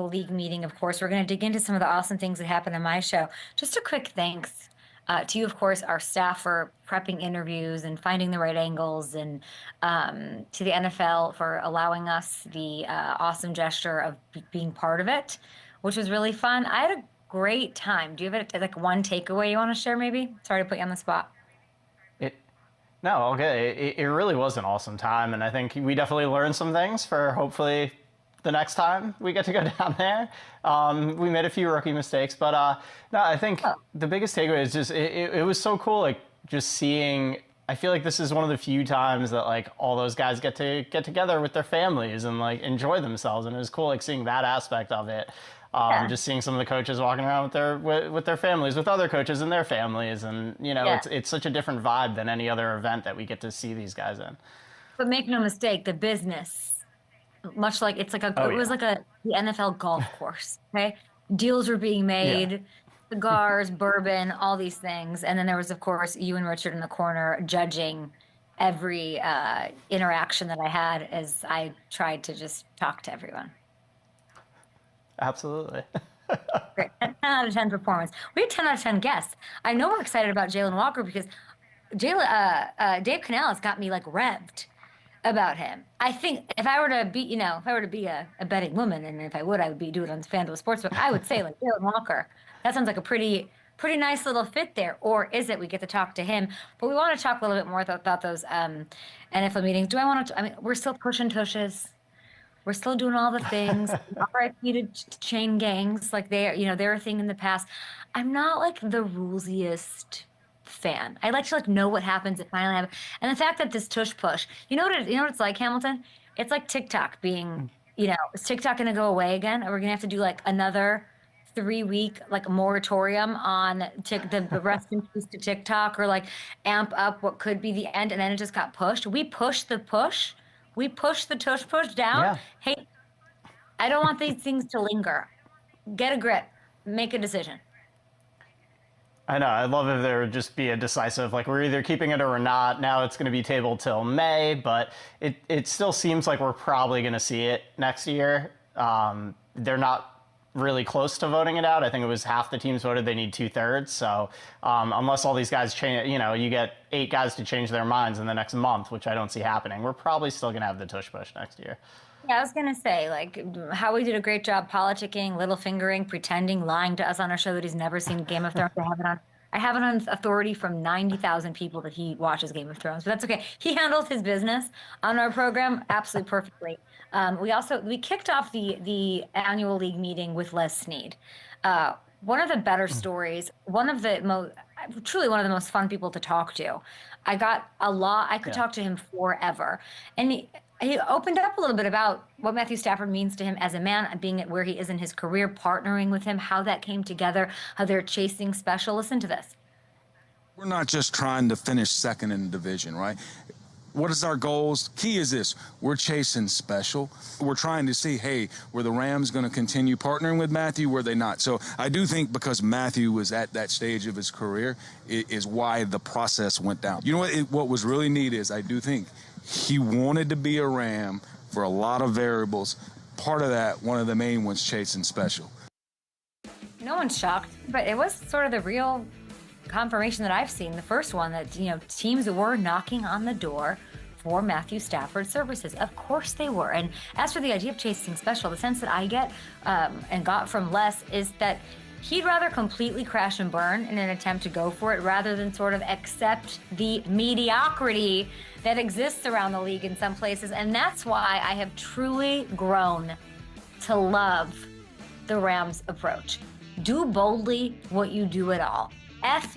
league meeting, of course. We're going to dig into some of the awesome things that happened on my show. Just a quick thanks to you, of course, our staff for prepping interviews and finding the right angles, and to the NFL for allowing us the awesome gesture of being part of it, which was really fun. I had a great time. Do you have like one takeaway you want to share, maybe? Sorry to put you on the spot. It No, okay. It really was an awesome time, and I think we definitely learned some things for hopefully the next time we get to go down there. We made a few rookie mistakes, but no, I think Oh, the biggest takeaway is just it was so cool, like just seeing. I feel like this is one of the few times that like all those guys get to get together with their families and like enjoy themselves, and it was cool like seeing that aspect of it. yeah, Just seeing some of the coaches walking around with their families, with other coaches and their families, and yeah. it's such a different vibe than any other event that we get to see these guys in. But make no mistake, the business, much like Oh it was yeah, like the NFL golf course. Okay, deals were being yeah, made, cigars, bourbon, all these things, and then there was, of course, you and Richard in the corner judging every interaction that I had as I tried to just talk to everyone. absolutely. Great. 10 out of 10 performance. We had 10 out of 10 guests. I know we're excited about Jalon Walker because Dave Canales got me like revved about him. I think if I were to be, if I were to be a betting woman, and if I would, I would do it on FanDuel Sportsbook. I would say like Jalon Walker. That sounds like a pretty nice little fit there. Or is it? We get to talk to him, but we want to talk a little bit more about those NFL meetings. Do I want to? I mean, we're still pushing tushes. We're still doing all the things. RIP to chain gangs, like they're a thing in the past. I'm not like the rulesiest fan. I like to like know what happens at finally happens. And the fact that this tush push, you know what it's like, Hamilton? It's like TikTok being, is TikTok gonna go away again? Or we're gonna have to do like another 3 week like moratorium on the rest in peace to TikTok, or like amp up what could be the end, and then it just got pushed. We pushed the push. We pushed the tush push down. Yeah, Hey, I don't want these things to linger. Get a grip. Make a decision. I know. I love if there would just be a decisive, like we're either keeping it or we're not. Now it's going to be tabled till May, but it still seems like we're probably going to see it next year. They're not really close to voting it out. I think it was half the teams voted. They need 2/3. So unless all these guys change, you get 8 guys to change their minds in the next month, which I don't see happening. We're probably still going to have the tush push next year. Yeah, I was gonna say, like, Howie did a great job politicking, little fingering, pretending, lying to us on our show that he's never seen Game of Thrones. I have it on authority from 90,000 people that he watches Game of Thrones, but that's okay. He handles his business on our program absolutely perfectly. We kicked off the annual league meeting with Les Snead. One of the better stories, one of the most, truly one of the most fun people to talk to. I got a lot. I could Yeah. talk to him forever, and he opened up a little bit about what Matthew Stafford means to him as a man, being at where he is in his career, partnering with him, how that came together, how they're chasing special. Listen to this. We're not just trying to finish second in the division, right? What is our goals? Key is this: we're chasing special. We're trying to see, hey, were the Rams going to continue partnering with Matthew? Were they not? So I do think because Matthew was at that stage of his career is why the process went down. You know what was really neat is I do think he wanted to be a Ram for a lot of variables. Part of that, one of the main ones, chasing special. No one's shocked, but it was sort of the real confirmation that I've seen. The first one that, teams were knocking on the door for Matthew Stafford's services. Of course they were. And as for the idea of chasing special, the sense that I get and got from Les is that he'd rather completely crash and burn in an attempt to go for it rather than sort of accept the mediocrity that exists around the league in some places. And that's why I have truly grown to love the Rams approach. Do boldly what you do at all.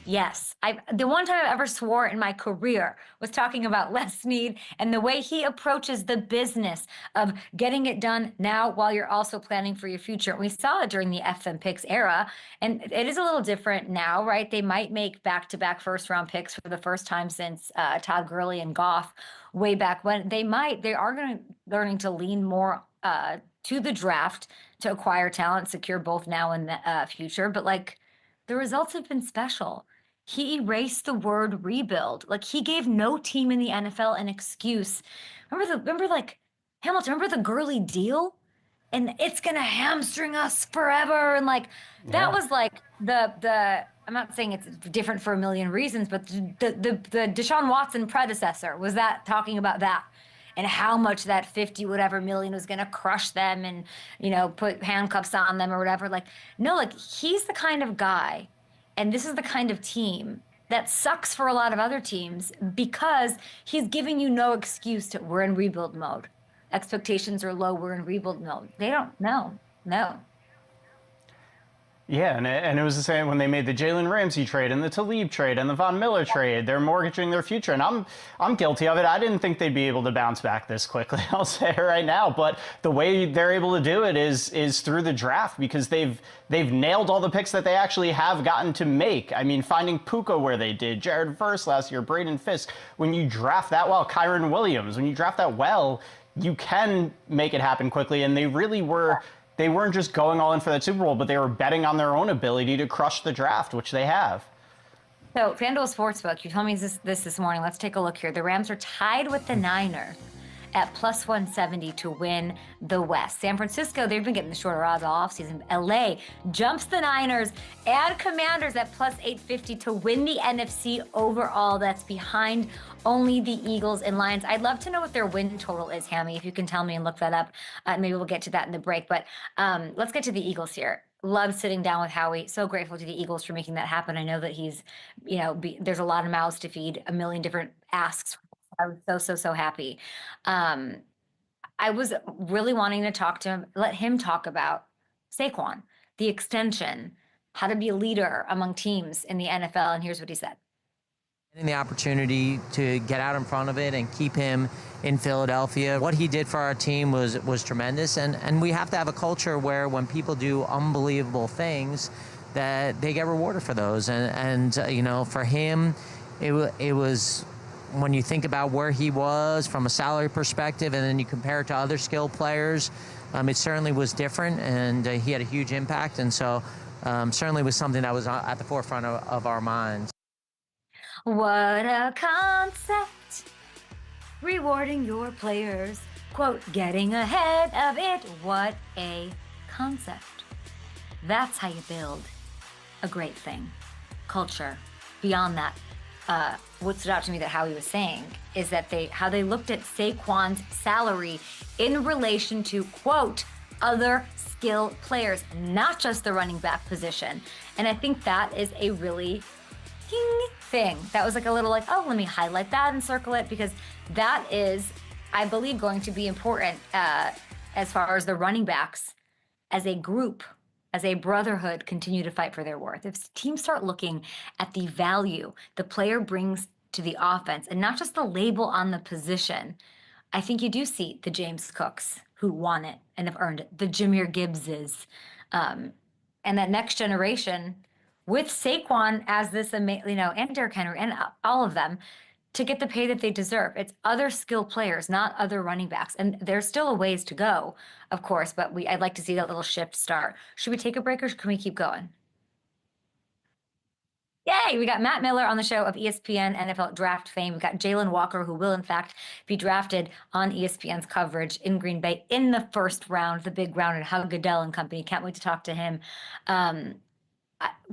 Yes. The one time I ever swore in my career was talking about Les Snead and the way he approaches the business of getting it done now while you're also planning for your future. We saw it during the FM picks era, and it is a little different now, right? They might make back-to-back first-round picks for the first time since Todd Gurley and Goff way back when. They are learning to lean more to the draft to acquire talent, secure both now and the future. But like, the results have been special. He erased the word rebuild. Like, he gave no team in the NFL an excuse. Remember like Hamilton, remember the Gurley deal? and it's going to hamstring us forever. And like, that was like I'm not saying it's different for a million reasons, but the Deshaun Watson predecessor was that talking about that and how much that 50 whatever million was going to crush them and, put handcuffs on them or whatever. Like, no, like he's the kind of guy, and this is the kind of team that sucks for a lot of other teams because he's giving you no excuse to, we're in rebuild mode. Expectations are low, we're in rebuild mode. They don't know. No. Yeah, and it was the same when they made the Jalen Ramsey trade and the Talib trade and the Von Miller trade. They're mortgaging their future, and I'm guilty of it. I didn't think they'd be able to bounce back this quickly. I'll say it right now. But the way they're able to do it is through the draft, because they've nailed all the picks that they actually have gotten to make. I mean, finding Puka where they did, Jared Verse last year, Braden Fisk. When you draft that well, Kyron Williams. When you draft that well, you can make it happen quickly, and they really were. They weren't just going all in for that Super Bowl, but they were betting on their own ability to crush the draft, which they have. So, FanDuel Sportsbook, you told me this morning. Let's take a look here. The Rams are tied with the Niners at plus 170 to win the West. San Francisco, they've been getting the shorter odds all offseason. LA jumps the Niners and Commanders at plus 850 to win the NFC overall. That's behind only the Eagles and Lions. I'd love to know what their win total is, Hammy, if you can tell me and look that up. Maybe we'll get to that in the break. But let's get to the Eagles here. Love sitting down with Howie. So grateful to the Eagles for making that happen. I know that he's, there's a lot of mouths to feed, a million different asks. I was so happy. I was really wanting to talk to him, let him talk about Saquon, the extension, how to be a leader among teams in the NFL. And here's what he said. The opportunity to get out in front of it and keep him in Philadelphia. What he did for our team was tremendous. And we have to have a culture where when people do unbelievable things, that they get rewarded for those. And for him, it was, when you think about where he was from a salary perspective and then you compare it to other skilled players, it certainly was different, and he had a huge impact. And so certainly was something that was at the forefront of our minds. What a concept, rewarding your players, quote, getting ahead of it. What a concept. That's how you build a great thing. Culture. Beyond that, what stood out to me that Howie was saying is that how they looked at Saquon's salary in relation to, quote, other skilled players, not just the running back position. And I think that is a really thing. That was like a little like, oh, let me highlight that and circle it, because that is, I believe, going to be important as far as the running backs as a group, as a brotherhood, continue to fight for their worth. If teams start looking at the value the player brings to the offense and not just the label on the position, I think you do see the James Cooks who won it and have earned it, the Jahmyr Gibbses, and that next generation with Saquon as this, and Derrick Henry and all of them, to get the pay that they deserve. It's other skilled players, not other running backs. And there's still a ways to go, of course, but I'd like to see that little shift start. Should we take a break or can we keep going? Yay! We got Matt Miller on the show of ESPN NFL draft fame. We've got Jalon Walker, who will, in fact, be drafted on ESPN's coverage in Green Bay in the first round, the big round, and Hug Goodell and company. Can't wait to talk to him.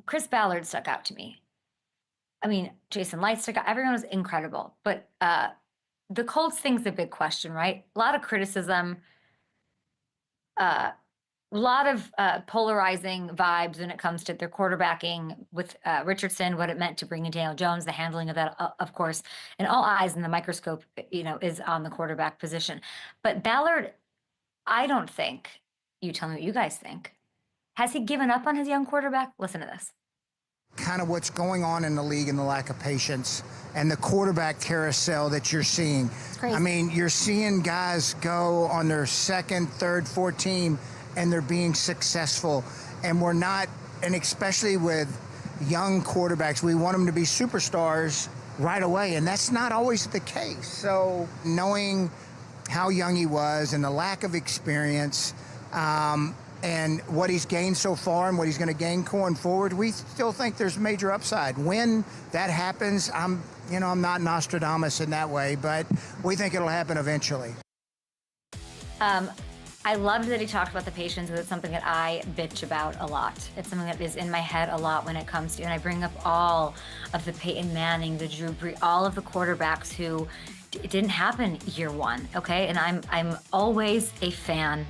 Chris Ballard stuck out to me. I mean, Jason Light stuck out. Everyone was incredible. But the Colts thing's a big question, right? A lot of criticism, a lot of polarizing vibes when it comes to their quarterbacking with Richardson, what it meant to bring in Daniel Jones, the handling of that, of course, and all eyes in the microscope, is on the quarterback position. But Ballard, I don't think, you tell me what you guys think, has he given up on his young quarterback? Listen to this. Kind of what's going on in the league and the lack of patience and the quarterback carousel that you're seeing. It's crazy. I mean, you're seeing guys go on their second, third, fourth team and they're being successful. And we're not, and especially with young quarterbacks, we want them to be superstars right away. And that's not always the case. So knowing how young he was and the lack of experience, and what he's gained so far and what he's going to gain going forward, we still think there's major upside. When that happens, I'm not Nostradamus in that way, but we think it'll happen eventually. I I loved that he talked about the patience, because it's something that I bitch about a lot. It's something that is in my head a lot when it comes to, and I bring up all of the Peyton Manning, the Drew Brees, all of the quarterbacks who it didn't happen year one, okay? And I'm always a fan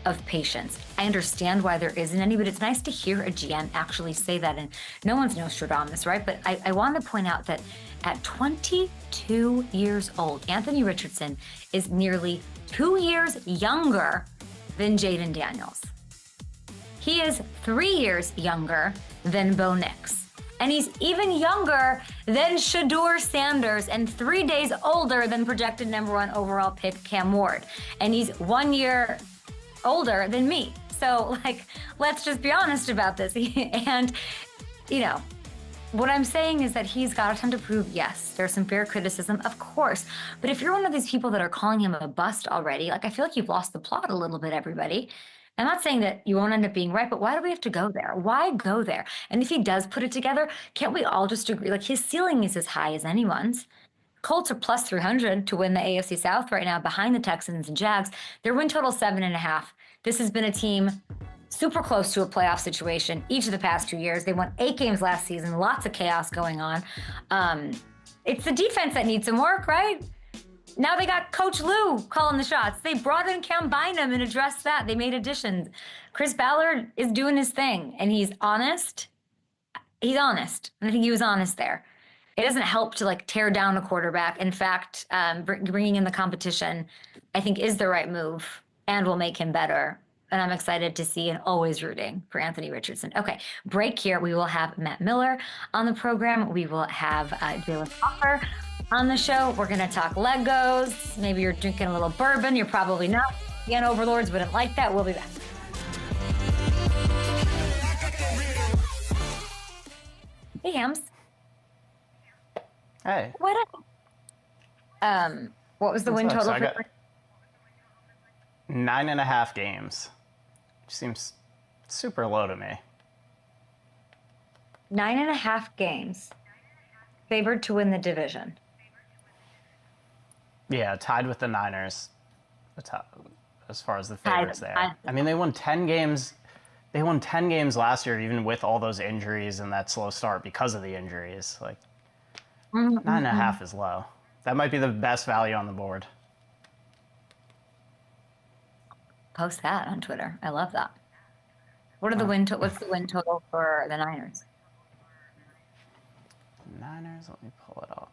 of patience. I understand why there isn't any, but it's nice to hear a GM actually say that. And no one's Nostradamus, right? But I want to point out that at 22 years old, Anthony Richardson is nearly 2 years younger than Jaden Daniels. He is 3 years younger than Bo Nix. And he's even younger than Shedeur Sanders and 3 days older than projected #1 overall pick Cam Ward. And he's 1 year older than me. So, like, let's just be honest about this. And, you know, what I'm saying is that he's got a ton to prove. Yes, there's some fair criticism, of course. But if you're one of these people that are calling him a bust already, like, I feel like you've lost the plot a little bit, everybody. I'm not saying that you won't end up being right, but why do we have to go there? Why go there? And if he does put it together, can't we all just agree? Like, his ceiling is as high as anyone's. Colts are plus 300 to win the AFC South right now behind the Texans and Jags. Their win total 7.5. This has been a team super close to a playoff situation each of the past 2 years. They won 8 games last season, lots of chaos going on. It's the defense that needs some work, right? Now they got Coach Lou calling the shots. They brought in Cam Bynum and addressed that. They made additions. Chris Ballard is doing his thing, and he's honest. He's honest. And I think he was honest there. It doesn't help to, like, tear down a quarterback. In fact, bringing in the competition, I think, is the right move and will make him better. And I'm excited to see and always rooting for Anthony Richardson. Okay, break here. We will have Matt Miller on the program. We will have Jalon Walker on the show. We're going to talk Legos. Maybe you're drinking a little bourbon. You're probably not. The Overlords wouldn't like that. We'll be back. Hey, Hams. Hey. What was the win total? So I got 9.5 games. Which seems super low to me. 9.5 games. Favored to win the division. Yeah, tied with the Niners as far as the favorites there. I mean, they won 10 games. They won 10 games last year, even with all those injuries and that slow start because of the injuries. Like, 9.5 is low. That might be the best value on the board. Post that on Twitter. I love that. What are the what's the win total for the Niners? Niners, let me pull it up.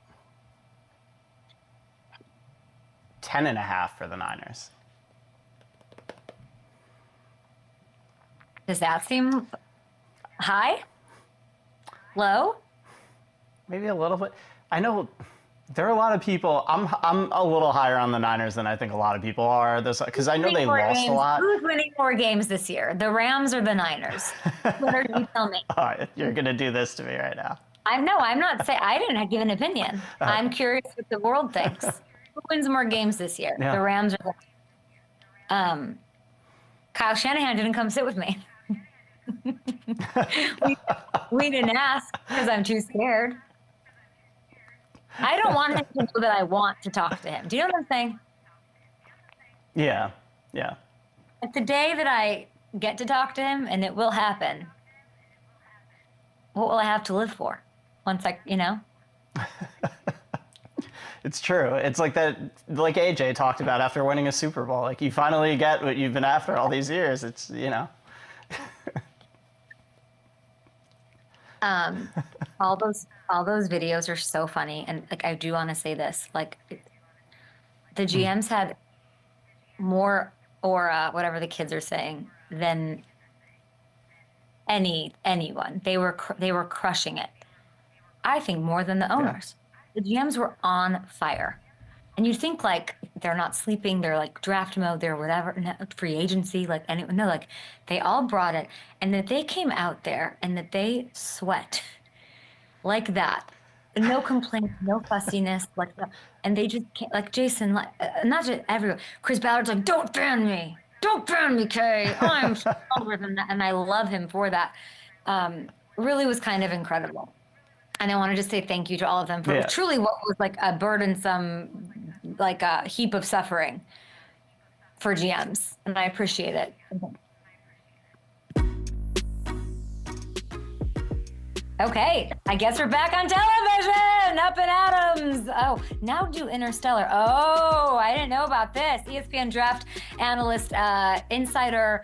10.5 for the Niners. Does that seem high? Low? Maybe a little bit. I know there are a lot of people. I'm a little higher on the Niners than I think a lot of people are. Because I know they lost a lot. Who's winning more games this year? The Rams or the Niners? What are you tell me? Oh, you're gonna do this to me right now. I'm not saying I didn't give an opinion. I'm curious what the world thinks. Who wins more games this year? Yeah. The Rams or the Kyle Shanahan didn't come sit with me. we didn't ask because I'm too scared. I don't want him to know that I want to talk to him. Do you know what I'm saying? Yeah. Like, the day that I get to talk to him, and it will happen, what will I have to live for? Once It's true. It's like that, like AJ talked about after winning a Super Bowl. Like, you finally get what you've been after all these years. It's, all those videos are so funny, and, like, I do want to say this, like, the GMs had more aura, whatever the kids are saying, than anyone. They were crushing it. I think more than the owners. Yeah. The GMs were on fire, and you think, like, they're not sleeping, they're like draft mode, they're whatever, free agency, like anyone. No, like, they all brought it, and that they came out there and that they sweat like that. No complaints, no fussiness, like that. And they just can't, like Jason, like, not just everyone. Chris Ballard's like, don't ban me, Kay. I'm stronger than that, and I love him for that. Really was kind of incredible. And I want to just say thank you to all of them for truly what was like a burdensome, like a heap of suffering for GMs, and I appreciate it. Okay, I guess we're back on television, up and Adams. Oh, now do Interstellar. Oh, I didn't know about this. ESPN draft analyst, insider,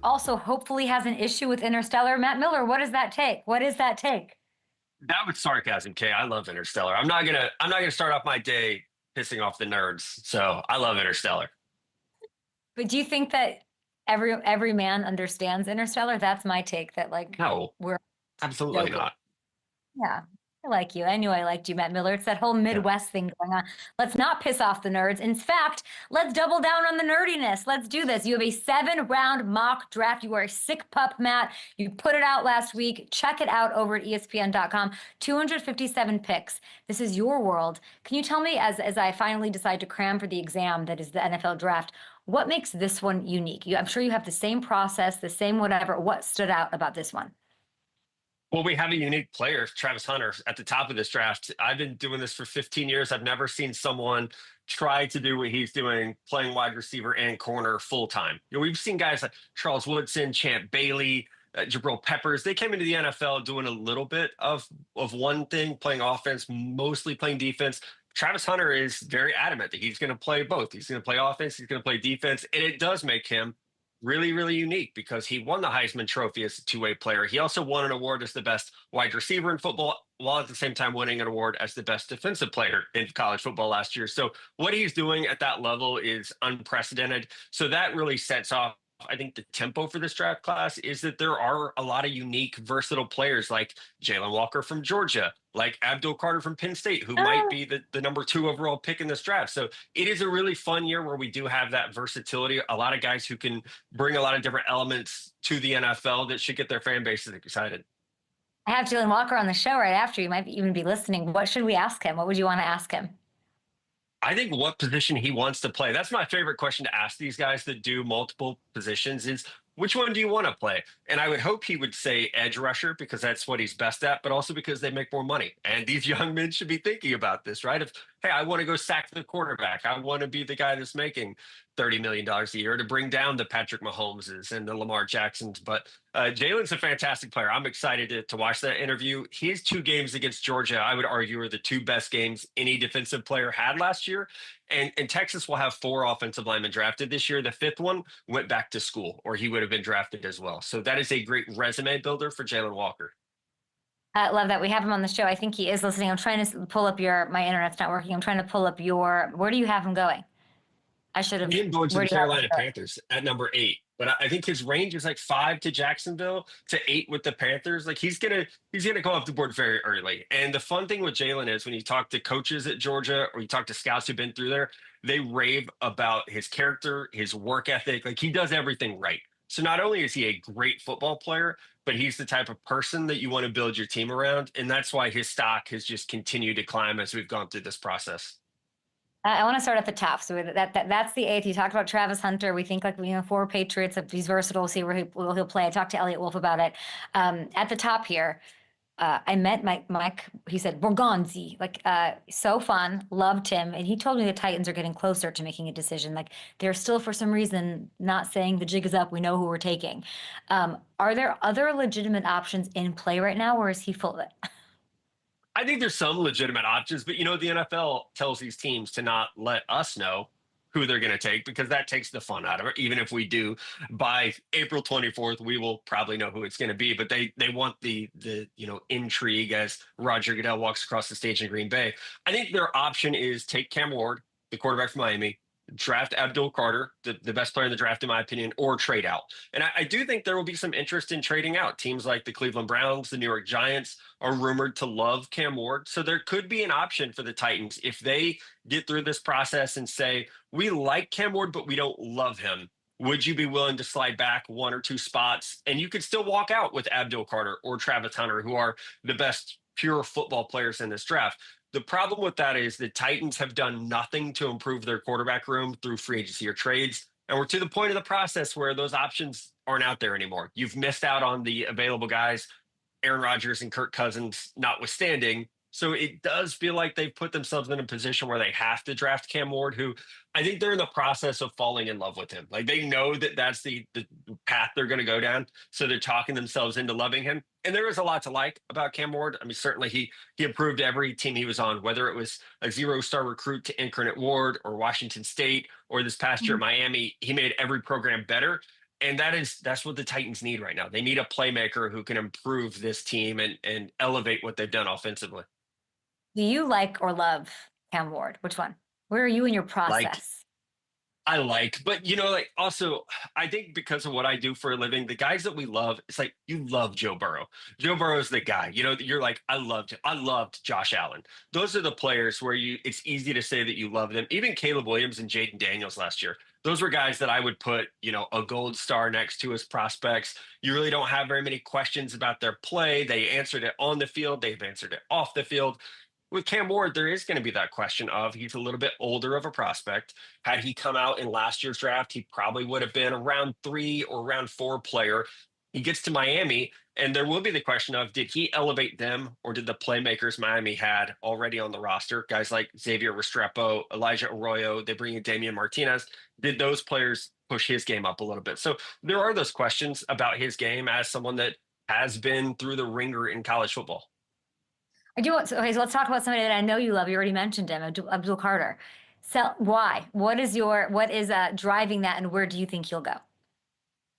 also hopefully has an issue with Interstellar. Matt Miller, what does that take? What is that take? That was sarcasm, Kay. I love Interstellar. I'm not gonna start off my day pissing off the nerds. So I love Interstellar. But do you think that every man understands Interstellar? That's my take. That like No, we're absolutely joking. not. Yeah, I like you. I knew I liked you, Matt Miller. It's that whole Midwest thing going on. Let's not piss off the nerds. In fact, let's double down on the nerdiness. Let's do this. You have a 7-round mock draft. You are a sick pup, Matt. You put it out last week. Check it out over at ESPN.com. 257 picks. This is your world. Can you tell me, as I finally decide to cram for the exam that is the NFL draft, what makes this one unique? I'm sure you have the same process, the same whatever. What stood out about this one? Well, we have a unique player, Travis Hunter, at the top of this draft. I've been doing this for 15 years. I've never seen someone try to do what he's doing, playing wide receiver and corner full time. We've seen guys like Charles Woodson, Champ Bailey, Jabril Peppers. They came into the NFL doing a little bit of one thing, playing offense, mostly playing defense. Travis Hunter is very adamant that he's going to play both. He's going to play offense, he's going to play defense, and it does make him really, really unique because he won the Heisman Trophy as a two-way player. He also won an award as the best wide receiver in football, while at the same time winning an award as the best defensive player in college football last year. So what he's doing at that level is unprecedented. So that really sets off, I think, the tempo for this draft class is that there are a lot of unique, versatile players like Jalon Walker from Georgia, like Abdul Carter from Penn State, who might be the number 2 overall pick in this draft. So it is a really fun year where we do have that versatility, a lot of guys who can bring a lot of different elements to the NFL that should get their fan bases excited. I have Jalon Walker on the show right after. You might even be listening. What should we ask him? What would you want to ask him? I think what position he wants to play. That's my favorite question to ask these guys that do multiple positions is, which one do you want to play? And I would hope he would say edge rusher because that's what he's best at, but also because they make more money. And these young men should be thinking about this, right? If, hey, I want to go sack the quarterback. I want to be the guy that's making $30 million a year to bring down the Patrick Mahomeses and the Lamar Jacksons. But Jalen's a fantastic player. I'm excited to watch that interview. His 2 games against Georgia, I would argue, are the 2 best games any defensive player had last year. And Texas will have 4 offensive linemen drafted this year. The 5th one went back to school, or he would have been drafted as well. So that is a great resume builder for Jalon Walker. I love that. We have him on the show. I think he is listening. I'm trying to pull up my internet's not working. I'm trying to pull up where do you have him going? I should have. He going to the Carolina Panthers at number 8. But I think his range is like 5 to Jacksonville to 8 with the Panthers. Like he's gonna go off the board very early. And the fun thing with Jalon is when you talk to coaches at Georgia or you talk to scouts who've been through there, they rave about his character, his work ethic. Like he does everything right. So not only is he a great football player, but he's the type of person that you want to build your team around. And that's why his stock has just continued to climb as we've gone through this process. I want to start at the top. So that's the 8th. You talked about Travis Hunter. We think for Patriots, if he's versatile, we'll see where he'll play. I talked to Elliot Wolf about it. At the top here, I met Mike. He said, Borgonzi, so fun, loved him. And he told me the Titans are getting closer to making a decision. Like they're still, for some reason, not saying the jig is up. We know who we're taking. Are there other legitimate options in play right now, or is he full of it? I think there's some legitimate options, but the NFL tells these teams to not let us know who they're going to take because that takes the fun out of it. Even if we do by April 24th, we will probably know who it's going to be, but they want the intrigue as Roger Goodell walks across the stage in Green Bay. I think their option is take Cam Ward, the quarterback from Miami, draft Abdul Carter, the best player in the draft, in my opinion, or trade out. And I do think there will be some interest in trading out. Teams like the Cleveland Browns, the New York Giants are rumored to love Cam Ward. So there could be an option for the Titans if they get through this process and say, we like Cam Ward, but we don't love him. Would you be willing to slide back 1 or 2 spots? And you could still walk out with Abdul Carter or Travis Hunter, who are the best pure football players in this draft. The problem with that is the Titans have done nothing to improve their quarterback room through free agency or trades. And we're to the point of the process where those options aren't out there anymore. You've missed out on the available guys, Aaron Rodgers and Kirk Cousins notwithstanding. So it does feel like they've put themselves in a position where they have to draft Cam Ward, who I think they're in the process of falling in love with him. Like they know that that's the path they're going to go down. So they're talking themselves into loving him. And there is a lot to like about Cam Ward. I mean, certainly he improved every team he was on, whether it was a 0-star recruit to Incarnate Ward or Washington State or this past year at Miami. He made every program better. And that's what the Titans need right now. They need a playmaker who can improve this team and elevate what they've done offensively. Do you like or love Cam Ward? Which one? Where are you in your Like process? but like also, I think because of what I do for a living, the guys that we love, it's like you love Joe Burrow. Joe Burrow is the guy. You're like, I loved Josh Allen. Those are the players where it's easy to say that you love them. Even Caleb Williams and Jaden Daniels last year. Those were guys that I would put, a gold star next to as prospects. You really don't have very many questions about their play. They answered it on the field. They've answered it off the field. With Cam Ward, there is going to be that question of he's a little bit older of a prospect. Had he come out in last year's draft, he probably would have been a round 3 or round 4 player. He gets to Miami, and there will be the question of did he elevate them or did the playmakers Miami had already on the roster, guys like Xavier Restrepo, Elijah Arroyo, they bring in Damian Martinez, did those players push his game up a little bit? So there are those questions about his game as someone that has been through the ringer in college football. I do want. Okay, so let's talk about somebody that I know you love. You already mentioned him, Abdul Carter. So why? What is driving that, and where do you think he'll go?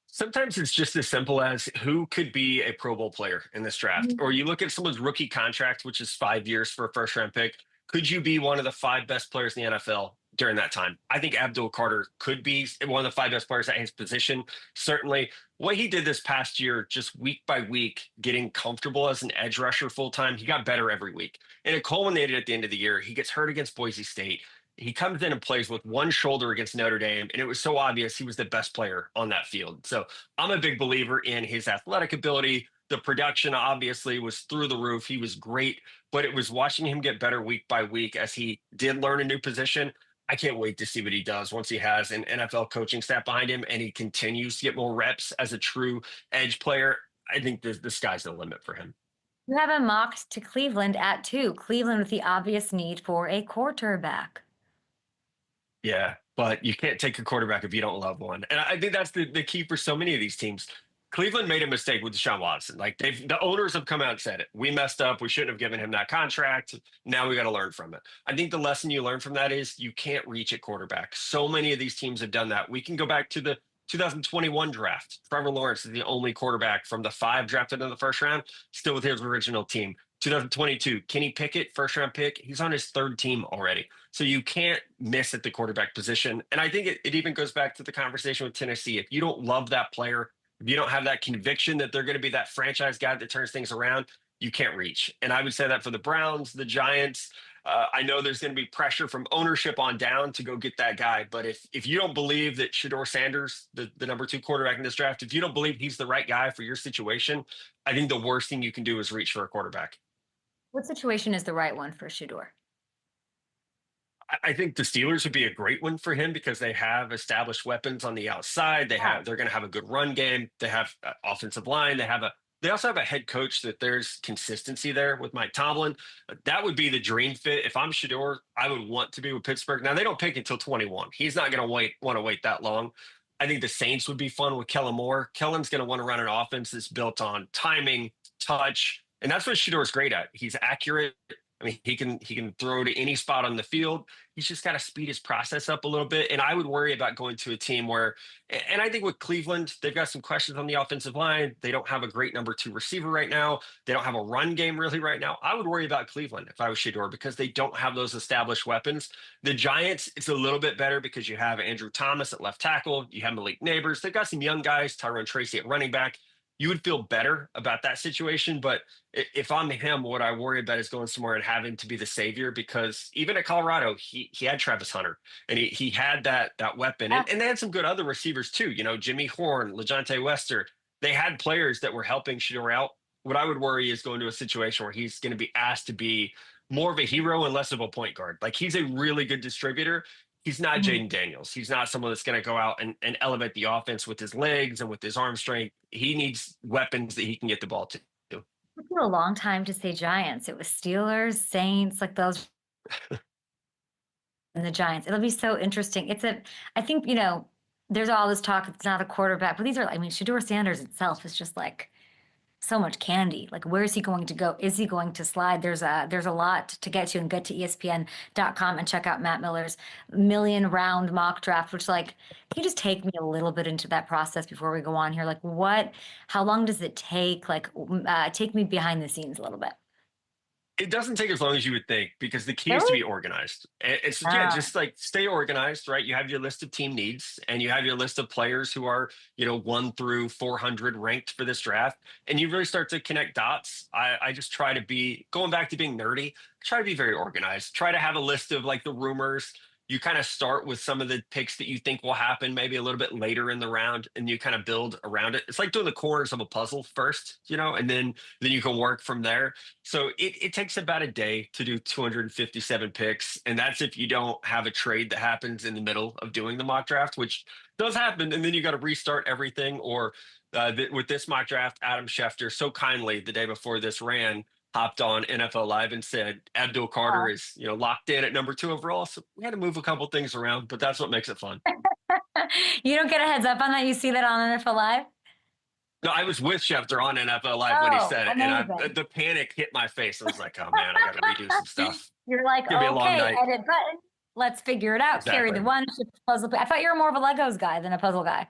Sometimes it's just as simple as who could be a Pro Bowl player in this draft. Or you look at someone's rookie contract, which is 5 years for a first round pick. Could you be one of the 5 best players in the NFL during that time? I think Abdul Carter could be one of the 5 best players at his position. Certainly, what he did this past year, just week by week, getting comfortable as an edge rusher full time, he got better every week. And it culminated at the end of the year. He gets hurt against Boise State. He comes in and plays with one shoulder against Notre Dame, and it was so obvious he was the best player on that field. So I'm a big believer in his athletic ability. The production obviously was through the roof. He was great, but it was watching him get better week by week as he did learn a new position. I can't wait to see what he does once he has an NFL coaching staff behind him and he continues to get more reps as a true edge player. I think the sky's the limit for him. You have him mocked to Cleveland at 2. Cleveland with the obvious need for a quarterback. Yeah, but you can't take a quarterback if you don't love one. And I think that's the key for so many of these teams. Cleveland made a mistake with Deshaun Watson. Like the owners have come out and said it. We messed up. We shouldn't have given him that contract. Now we got to learn from it. I think the lesson you learn from that is you can't reach at quarterback. So many of these teams have done that. We can go back to the 2021 draft. Trevor Lawrence is the only quarterback from the 5 drafted in the first round, still with his original team. 2022, Kenny Pickett, first round pick. He's on his 3rd team already. So you can't miss at the quarterback position. And I think it even goes back to the conversation with Tennessee. If you don't love that player, if you don't have that conviction that they're going to be that franchise guy that turns things around, you can't reach. And I would say that for the Browns, the Giants. I know there's going to be pressure from ownership on down to go get that guy. But if you don't believe that Shedeur Sanders, the number 2 quarterback in this draft, if you don't believe he's the right guy for your situation, I think the worst thing you can do is reach for a quarterback. What situation is the right one for Shedeur? I think the Steelers would be a great one for him because they have established weapons on the outside. They're going to have a good run game. They have offensive line. They also have a head coach that there's consistency there with Mike Tomlin. That would be the dream fit. If I'm Shedeur, I would want to be with Pittsburgh. Now they don't pick until 21. He's not going to want to wait that long. I think the Saints would be fun with Kellen Moore. Kellen's going to want to run an offense that's built on timing, touch, and that's what Shedeur is great at. He's accurate. I mean, he can throw to any spot on the field. He's just got to speed his process up a little bit. And I would worry about going to a team where, and I think with Cleveland, they've got some questions on the offensive line. They don't have a great number 2 receiver right now. They don't have a run game really right now. I would worry about Cleveland if I was Shedeur because they don't have those established weapons. The Giants, it's a little bit better because you have Andrew Thomas at left tackle. You have Malik Neighbors. They've got some young guys, Tyrone Tracy at running back. You would feel better about that situation. But if I'm him, what I worry about is going somewhere and having to be the savior because even at Colorado, he had Travis Hunter and he had that weapon. And they had some good other receivers too. Jimmy Horn, LeJontay Wester. They had players that were helping Shedeur out. What I would worry is going to a situation where he's going to be asked to be more of a hero and less of a point guard. Like he's a really good distributor. He's not Jaden Daniels. He's not someone that's going to go out and elevate the offense with his legs and with his arm strength. He needs weapons that he can get the ball to. It took a long time to say Giants. It was Steelers, Saints, like those and the Giants. It'll be so interesting. I think, there's all this talk, it's not a quarterback, but these are, I mean, Shador Sanders itself is just like so much candy. Like, where is he going to go? Is he going to slide? There's a lot to get to, and get to ESPN.com and check out Matt Miller's million round mock draft, which, like, can you just take me a little bit into that process before we go on here? Like, how long does it take? Like, take me behind the scenes a little bit. It doesn't take as long as you would think because the key is to Really? be organized. It's yeah, Ah, just like stay organized, right? You have your list of team needs and you have your list of players who are, 1 through 400 ranked for this draft. And you really start to connect dots. I just try to be going back to being nerdy, try to be very organized. Try to have a list of like the rumors. You kind of start with some of the picks that you think will happen maybe a little bit later in the round and you kind of build around it. It's like doing the corners of a puzzle first, and then you can work from there. So it takes about a day to do 257 picks. And that's if you don't have a trade that happens in the middle of doing the mock draft, which does happen. And then you got to restart everything. Or with this mock draft, Adam Schefter so kindly the day before this ran hopped on NFL Live and said Abdul Carter is locked in at number 2 overall. So we had to move a couple things around, but that's what makes it fun. you don't get a heads up on that. You see that on NFL Live? No, I was with Schefter on NFL Live when he Oh, said it, and amazing. the panic hit my face. I was like, "Oh man, I got to redo some stuff. You're like, Gonna be a long okay, night." edit button. Let's figure it out. Carry the Exactly. one, shift the puzzle. I thought you were more of a Legos guy than a puzzle guy.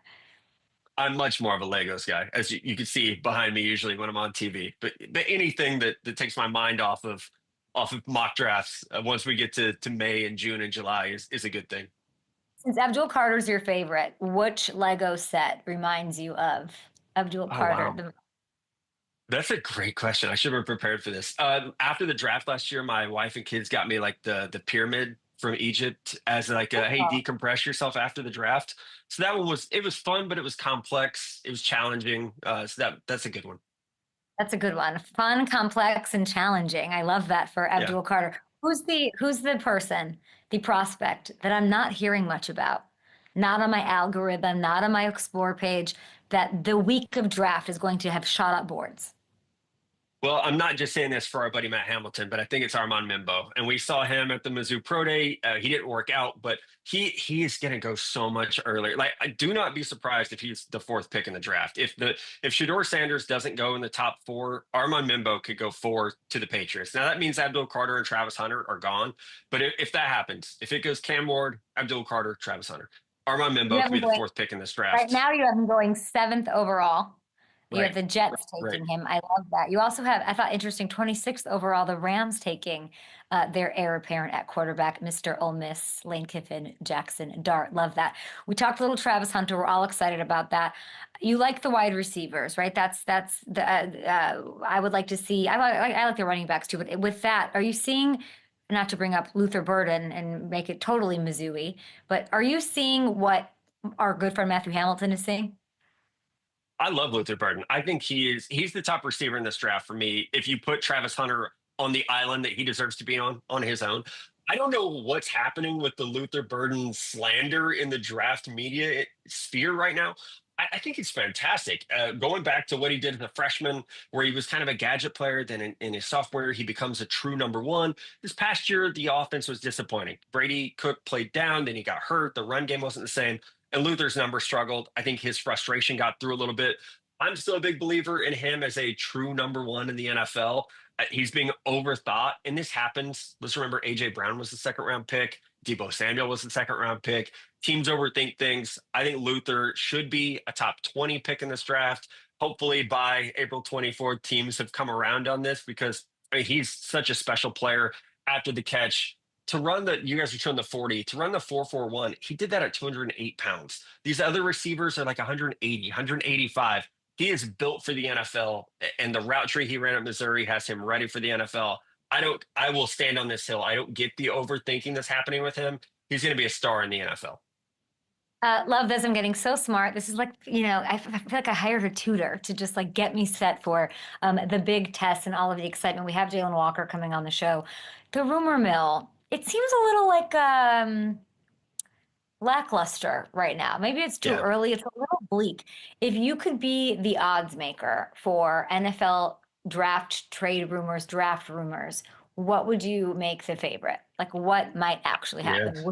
I'm much more of a Legos guy, as you can see behind me usually when I'm on TV. But anything that takes my mind off of mock drafts once we get to May and June and July is a good thing. Since Abdul Carter's your favorite, which Lego set reminds you of Abdul Oh Carter? wow, that's a great question. I should have been prepared for this. After the draft last year, my wife and kids got me like the pyramid from Egypt as like a hey, Oh, decompress yourself after the draft. So that one was fun, but it was complex. It was challenging. So that's a good one. that's a good one. Fun, complex, and challenging. I love that for Yeah. Abdul Carter. Who's the person, the prospect that I'm not hearing much about? Not on my algorithm, not on my explore page, that the week of draft is going to have shot up boards. Well, I'm not just saying this for our buddy Matt Hamilton, but I think it's Armand Mimbo, and we saw him at the Mizzou Pro Day. He didn't work out, but he is going to go so much earlier. Like, I do not be surprised if he's the 4th pick in the draft. If Shador Sanders doesn't go in the top 4, Armand Mimbo could go 4 to the Patriots. Now that means Abdul Carter and Travis Hunter are gone, but if that happens, if it goes Cam Ward, Abdul Carter, Travis Hunter, Armand You Mimbo have could be him the going 4th pick in this right draft. now. You have him going 7th overall. You have Right, the Jets right. taking him. I love that. You also have, I thought interesting, 26th overall, the Rams taking their heir apparent at quarterback, Mr. Ole Miss, Lane Kiffin, Jackson Dart. Love that. We talked a little Travis Hunter. We're all excited about that. You like the wide receivers, right? That's the. I would like to see. I like the running backs too. But with that, are you seeing? Not to bring up Luther Burden and make it totally Mizzou-y, but are you seeing what our good friend Matthew Hamilton is seeing? I love Luther Burden. I think he's the top receiver in this draft for me. If you put Travis Hunter on the island that he deserves to be on his own. I don't know what's happening with the Luther Burden slander in the draft media sphere right now. I think it's fantastic. Going back to what he did as a freshman, where he was kind of a gadget player, then in his sophomore year, he becomes a true number 1. This past year, the offense was disappointing. Brady Cook played down, then he got hurt. The run game wasn't the same. And Luther's numbers struggled. I think his frustration got through a little bit. I'm still a big believer in him as a true number 1 in the NFL. He's being overthought, and this happens. Let's remember AJ Brown was the 2nd-round pick. Debo Samuel was the 2nd-round pick. Teams overthink things. I think Luther should be a top 20 pick in this draft. Hopefully by April 24th, teams have come around on this because he's such a special player after the catch. To run you guys are showing the 40, to run the 4.41, he did that at 208 pounds. These other receivers are like 180, 185. He is built for the NFL, and the route tree he ran at Missouri has him ready for the NFL. I will stand on this hill. I don't get the overthinking that's happening with him. He's going to be a star in the NFL. Love this. I'm getting so smart. This is like, I feel like I hired a tutor to just like get me set for the big test and all of the excitement. We have Jalon Walker coming on the show. The rumor mill, it seems a little like lackluster right now. Maybe it's too Yeah. early. It's a little bleak. If you could be the odds maker for NFL draft trade rumors, draft rumors, what would you make the favorite? Like what might actually happen? Yeah.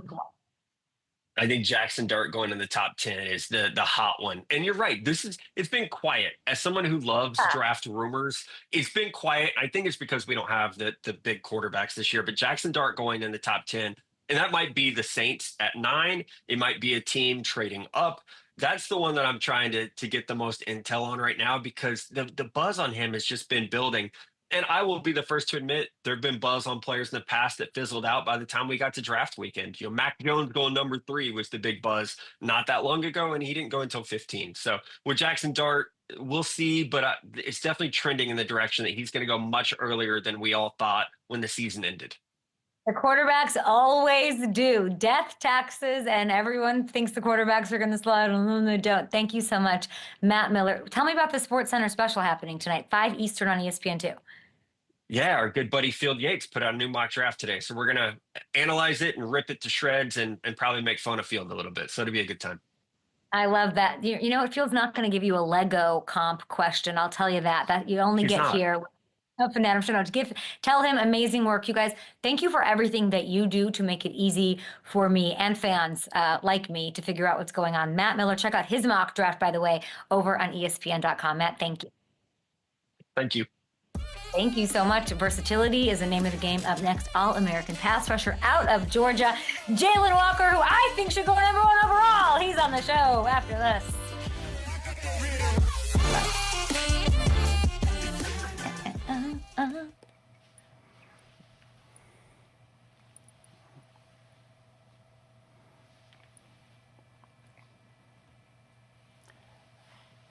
I think Jackson Dart going in the top 10 is the hot one. And you're right. It's been quiet. As someone who loves draft rumors, it's been quiet. I think it's because we don't have the big quarterbacks this year, but Jackson Dart going in the top 10, and that might be the Saints at 9. It might be a team trading up. That's the one that I'm trying to get the most intel on right now because the buzz on him has just been building. And I will be the first to admit there have been buzz on players in the past that fizzled out by the time we got to draft weekend. Mac Jones going number 3 was the big buzz not that long ago, and he didn't go until 15. So with Jackson Dart, we'll see, but it's definitely trending in the direction that he's going to go much earlier than we all thought when the season ended. The quarterbacks always do. Death, taxes, and everyone thinks the quarterbacks are going to slide. And they don't. Thank you so much, Matt Miller. Tell me about the Sports Center special happening tonight, 5 Eastern on ESPN 2. Yeah, our good buddy Field Yates put out a new mock draft today. So we're going to analyze it and rip it to shreds and probably make fun of Field a little bit. So it'll be a good time. I love that. You know, Field's not going to give you a Lego comp question. I'll tell you that you only get here. Tell him amazing work. You guys, thank you for everything that you do to make it easy for me and fans like me to figure out what's going on. Matt Miller, check out his mock draft, by the way, over on ESPN.com. Matt, thank you. Thank you. Thank you so much. Versatility is the name of the game. Up next, All-American pass rusher out of Georgia, Jalon Walker, who I think should go number 1 overall. He's on the show after this.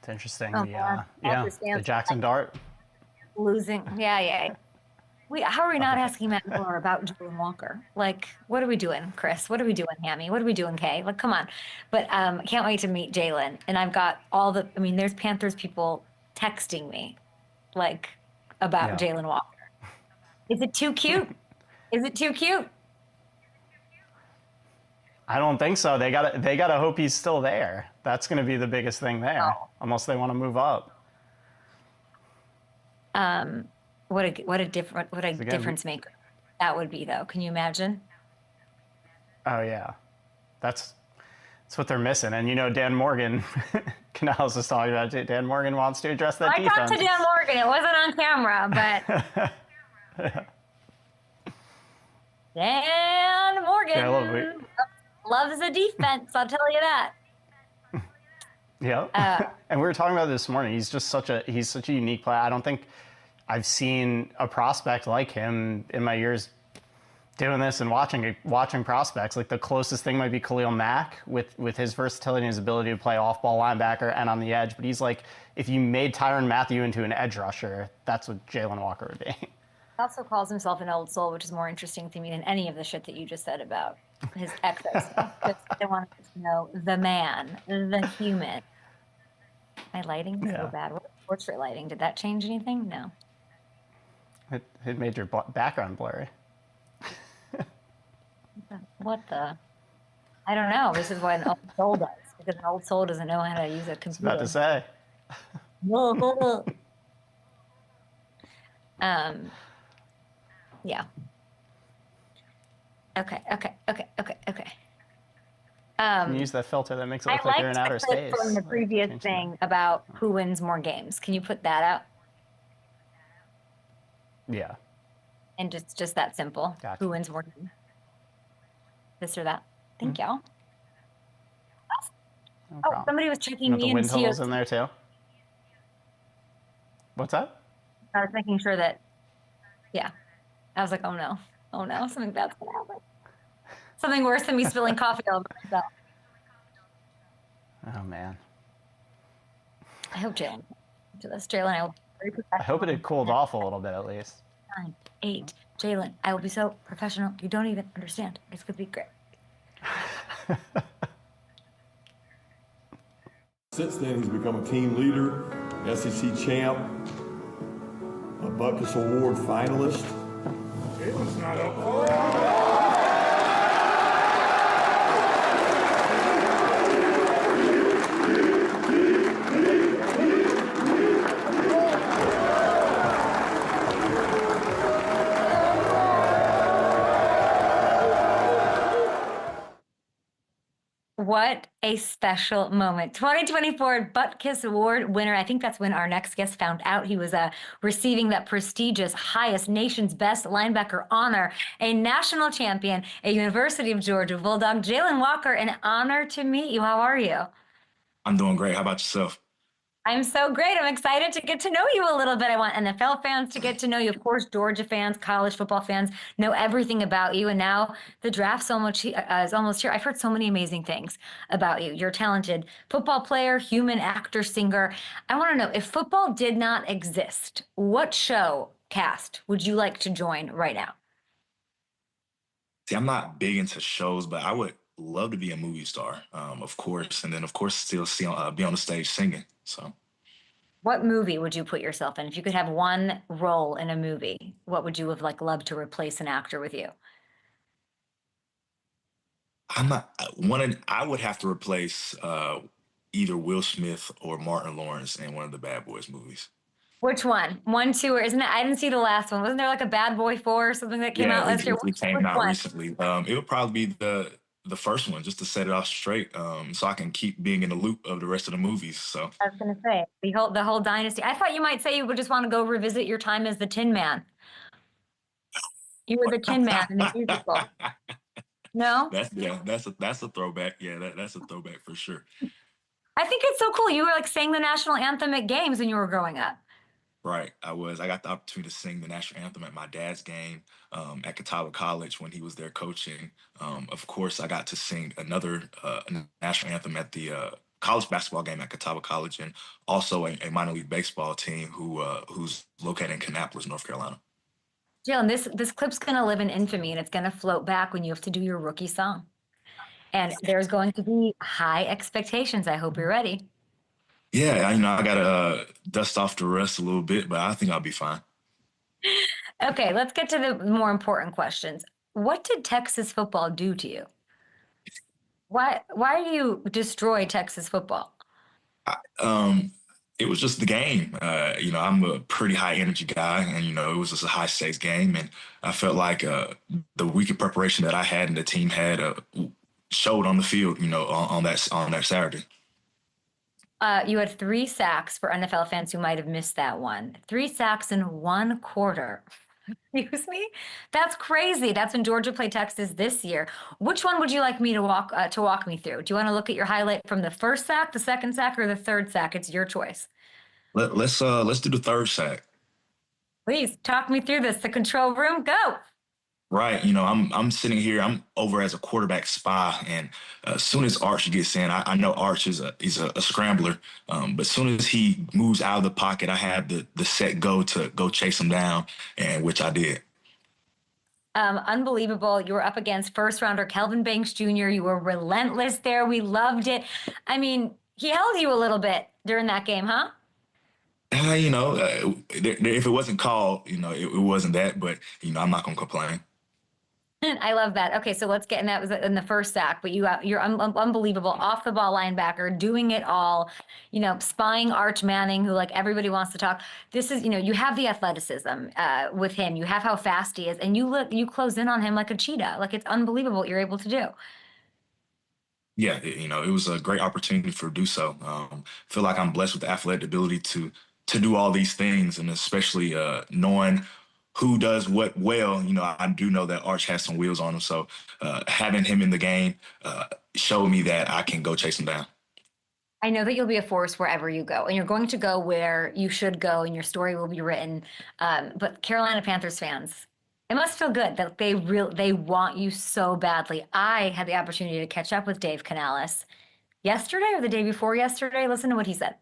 It's interesting. Oh, The Jackson Dart. Losing. Yeah. How are we not asking Matt Miller about Jalon Walker? Like, what are we doing, Chris? What are we doing, Hammy? What are we doing, Kay? Like, come on. But can't wait to meet Jalon. And I've got there's Panthers people texting me, like, about Jalon Walker. Is it too cute? Is it too cute? I don't think so. They gotta hope he's still there. That's going to be the biggest thing there, unless they want to move up. What a difference maker that would be, though. Can you imagine? Oh yeah, that's what they're missing. And Dan Morgan, Canals was talking about it. Dan Morgan wants to address that defense. I talked to Dan Morgan. It wasn't on camera, but Dan Morgan loves the defense. I'll tell you that. Yeah. And we were talking about this morning. He's just such a unique player. I don't think I've seen a prospect like him in my years doing this and watching prospects. Like the closest thing might be Khalil Mack with his versatility and his ability to play off-ball linebacker and on the edge. But he's like, if you made Tyrann Mathieu into an edge rusher, that's what Jalon Walker would be. He also calls himself an old soul, which is more interesting to me than any of the shit that you just said about his exes. I wanted to know the man, the human. My lighting is so bad. What portrait lighting? Did that change anything? No. It made your background blurry. What the? I don't know. This is what an old soul does, because an old soul doesn't know how to use a computer. About to say. Yeah. Okay. Can you use that filter that makes it look like you're in outer space. From the previous thing about who wins more games. Can you put that out? Yeah. And just that simple. Gotcha. Who wins more games? This or that. Thank y'all. No somebody was checking me the wind totals in there too. What's that? I was making sure that. Yeah. I was like, oh no, something bad's gonna happen. Something worse than me spilling coffee all over myself. Oh man. I hope Jalon to this. Jalon, I will be very professional. I hope it had cooled off a little bit at least. 9, 8. Jalon, I will be so professional. You don't even understand. It's gonna be great. Since then, he's become a team leader, SEC champ, a Butkus Award finalist. Jalen's not up. What a special moment. 2024 Butt Kiss Award winner. I think that's when our next guest found out he was receiving that prestigious, highest, nation's best linebacker honor, a national champion, a University of Georgia Bulldog, Jalon Walker. An honor to meet you. How are you? I'm doing great. How about yourself? I'm so great. I'm excited to get to know you a little bit. I want NFL fans to get to know you. Of course, Georgia fans, college football fans know everything about you. And now the draft's is almost here. I've heard so many amazing things about you. You're a talented football player, human actor, singer. I want to know, if football did not exist, what show cast would you like to join right now? See, I'm not big into shows, but I would love to be a movie star, of course, and then of course still be on the stage singing. So, What movie would you put yourself in? If you could have one role in a movie, what would you have loved to replace an actor with you? I'm not one. I would have to replace either Will Smith or Martin Lawrence in one of the Bad Boys movies. Which one? One, two, or isn't it? I didn't see the last one. Wasn't there like a Bad Boy 4 or something that came out last year? It came Which out one? recently. It would probably be the first one, just to set it off straight, so I can keep being in the loop of the rest of the movies. So I was gonna say the whole dynasty. I thought you might say you would just want to go revisit your time as the Tin Man. You were the Tin Man in the musical. No? that's a throwback. Yeah, that's a throwback for sure. I think it's so cool. You were sang the national anthem at games when you were growing up. Right, I was. I got the opportunity to sing the national anthem at my dad's game at Catawba College when he was there coaching. Of course, I got to sing another national anthem at the college basketball game at Catawba College, and also a minor league baseball team who's located in Kannapolis, North Carolina. Jalen, this clip's gonna live in infamy, and it's gonna float back when you have to do your rookie song. And there's going to be high expectations. I hope you're ready. Yeah, I gotta dust off the rust a little bit, but I think I'll be fine. Okay, let's get to the more important questions. What did Texas football do to you? Why do you destroy Texas football? It was just the game. I'm a pretty high energy guy, and it was just a high stakes game, and I felt like the week of preparation that I had and the team had showed on the field. On that Saturday. You had 3 sacks for NFL fans who might have missed that one. 3 sacks in 1 quarter. Excuse me? That's crazy. That's when Georgia played Texas this year. Which one would you like me to walk me through? Do you want to look at your highlight from the first sack, the second sack, or the third sack? It's your choice. Let's do the third sack. Please talk me through this. The control room, go. Right. I'm sitting here. I'm over as a quarterback spy, and as soon as Arch gets in, I know Arch is a scrambler. But as soon as he moves out of the pocket, I have the set go to go chase him down, and which I did. Unbelievable. You were up against first rounder Kelvin Banks Jr. You were relentless there. We loved it. I mean, he held you a little bit during that game, huh? If it wasn't called, it wasn't that, but I'm not gonna complain. I love that. Okay, so let's get in. That was in the first sack, but you're unbelievable off the ball linebacker, doing it all. Spying Arch Manning, who everybody wants to talk. This is you have the athleticism with him. You have how fast he is, and you close in on him like a cheetah. It's unbelievable what you're able to do. Yeah, it was a great opportunity to do so. Feel like I'm blessed with the athletic ability to do all these things, and especially knowing who does what well. I do know that Arch has some wheels on him, so having him in the game showed me that I can go chase him down. I know that you'll be a force wherever you go, and you're going to go where you should go, and your story will be written. But Carolina Panthers fans, it must feel good that they want you so badly. I had the opportunity to catch up with Dave Canales yesterday or the day before yesterday. Listen to what he said.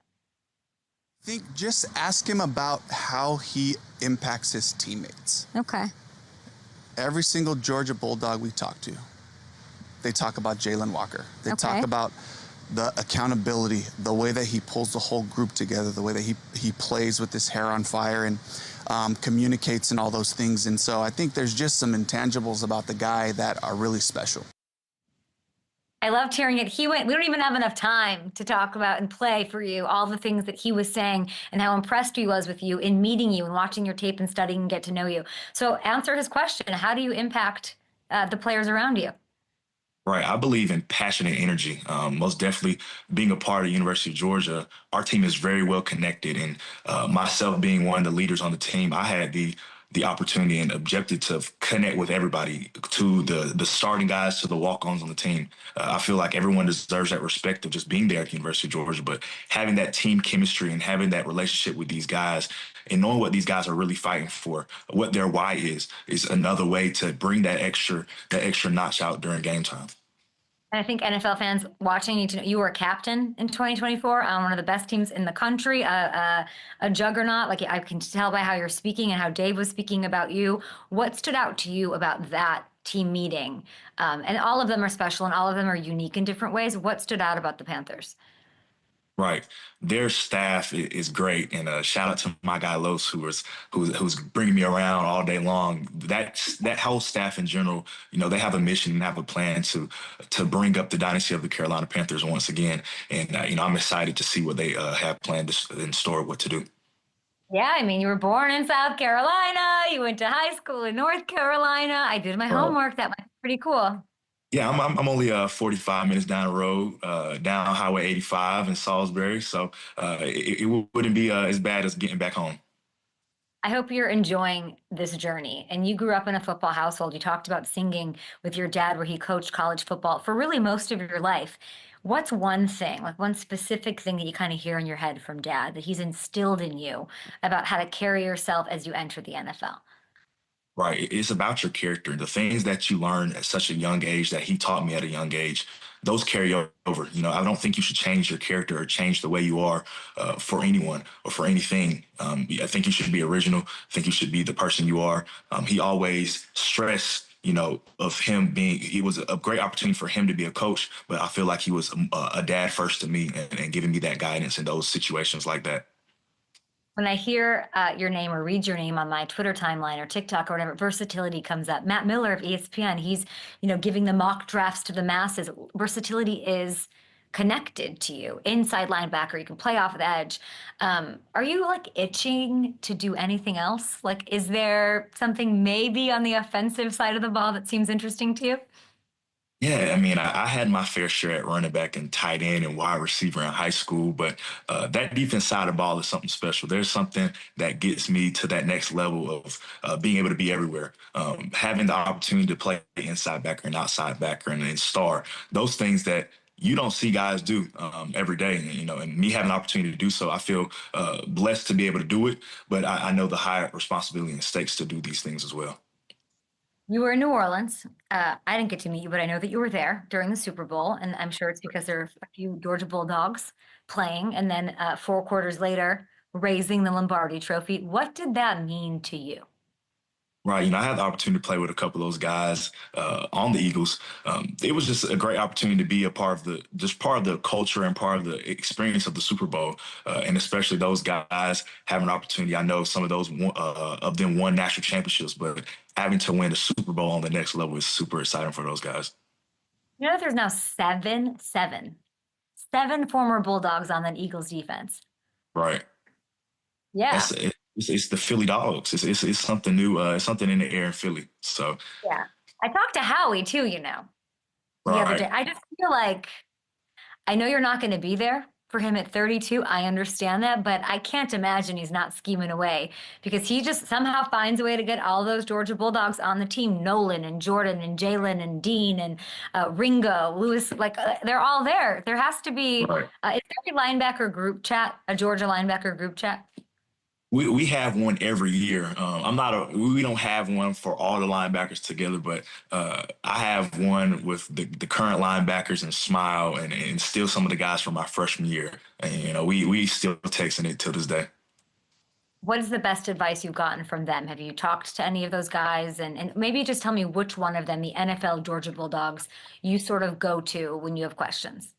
I think just ask him about how he impacts his teammates. Okay. Every single Georgia Bulldog we talk to, they talk about Jalon Walker. They talk about the accountability, the way that he pulls the whole group together, the way that he plays with his hair on fire and communicates and all those things. And so I think there's just some intangibles about the guy that are really special. I loved hearing it. We don't even have enough time to talk about and play for you all the things that he was saying and how impressed he was with you in meeting you and watching your tape and studying and get to know you. So answer his question. How do you impact the players around you? Right. I believe in passionate energy. Most definitely being a part of the University of Georgia, our team is very well connected. And myself being one of the leaders on the team, I had the opportunity and objective to connect with everybody, to the starting guys, to the walk-ons on the team. I feel like everyone deserves that respect of just being there at the University of Georgia, but having that team chemistry and having that relationship with these guys and knowing what these guys are really fighting for, what their why is another way to bring that extra notch out during game time. And I think NFL fans watching need to know you were a captain in 2024 on one of the best teams in the country, a juggernaut. Like I can tell by how you're speaking and how Dave was speaking about you. What stood out to you about that team meeting? And all of them are special and all of them are unique in different ways. What stood out about the Panthers? Right. Their staff is great, and shout out to my guy Los, who's bringing me around all day long. That whole staff in general, they have a mission and have a plan to bring up the dynasty of the Carolina Panthers once again. And I'm excited to see what they have planned in store, what to do. Yeah, I mean, you were born in South Carolina. You went to high school in North Carolina. I did my homework. That was pretty cool. Yeah, I'm only 45 minutes down the road, down Highway 85 in Salisbury, so it wouldn't be as bad as getting back home. I hope you're enjoying this journey. And you grew up in a football household. You talked about singing with your dad where he coached college football for really most of your life. What's one thing, like one specific thing that you kind of hear in your head from dad that he's instilled in you about how to carry yourself as you enter the NFL? Right. It's about your character. The things that you learn at such a young age that he taught me at a young age, those carry over. I don't think you should change your character or change the way you are for anyone or for anything. I think you should be original. I think you should be the person you are. He always stressed, of him being, it was a great opportunity for him to be a coach, but I feel like he was a dad first to me and giving me that guidance in those situations like that. When I hear your name or read your name on my Twitter timeline or TikTok or whatever, versatility comes up. Matt Miller of ESPN, he's, giving the mock drafts to the masses. Versatility is connected to you. Inside linebacker, you can play off the edge. Are you like itching to do anything else? Like, is there something maybe on the offensive side of the ball that seems interesting to you? Yeah, I mean, I had my fair share at running back and tight end and wide receiver in high school, but that defense side of the ball is something special. There's something that gets me to that next level of being able to be everywhere, having the opportunity to play inside backer and outside backer and star, those things that you don't see guys do every day, and me having an opportunity to do so, I feel blessed to be able to do it, but I know the high responsibility and stakes to do these things as well. You were in New Orleans. I didn't get to meet you, but I know that you were there during the Super Bowl, and I'm sure it's because there are a few Georgia Bulldogs playing, and then 4 quarters later, raising the Lombardi Trophy. What did that mean to you? Right. I had the opportunity to play with a couple of those guys on the Eagles. It was just a great opportunity to be a part of the culture and part of the experience of the Super Bowl, and especially those guys having an opportunity. I know some of those of them won national championships, but having to win the Super Bowl on the next level is super exciting for those guys. You know, there's now seven former Bulldogs on that Eagles defense. Right. Yeah. It's the Philly Dogs. It's something new. It's something in the air in Philly. So yeah, I talked to Howie too. The other day. I just feel like I know you're not going to be there for him at 32. I understand that, but I can't imagine he's not scheming away because he just somehow finds a way to get all those Georgia Bulldogs on the team. Nolan and Jordan and Jalon and Dean and Ringo, Lewis, they're all there. There has to be right. Is there a linebacker group chat, a Georgia linebacker group chat? We have one every year. We don't have one for all the linebackers together, but I have one with the current linebackers and Smile and still some of the guys from my freshman year. And, we still texting it till this day. What is the best advice you've gotten from them? Have you talked to any of those guys? And maybe just tell me which one of them, the NFL Georgia Bulldogs, you sort of go to when you have questions.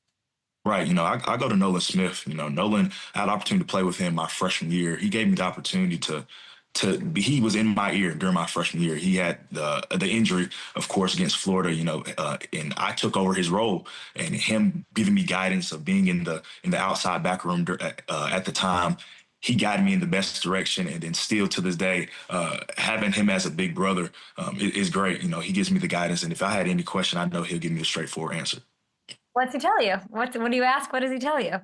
Right. I go to Nolan Smith. Nolan, I had the opportunity to play with him my freshman year. He gave me the opportunity he was in my ear during my freshman year. He had the injury, of course, against Florida, and I took over his role and him giving me guidance of being in the outside back room at the time. he guided me in the best direction. And then still to this day, having him as a big brother is great. You know, he gives me the guidance. And if I had any question, I know he'll give me a straightforward answer. What's he tell you? What do you ask? What does he tell you?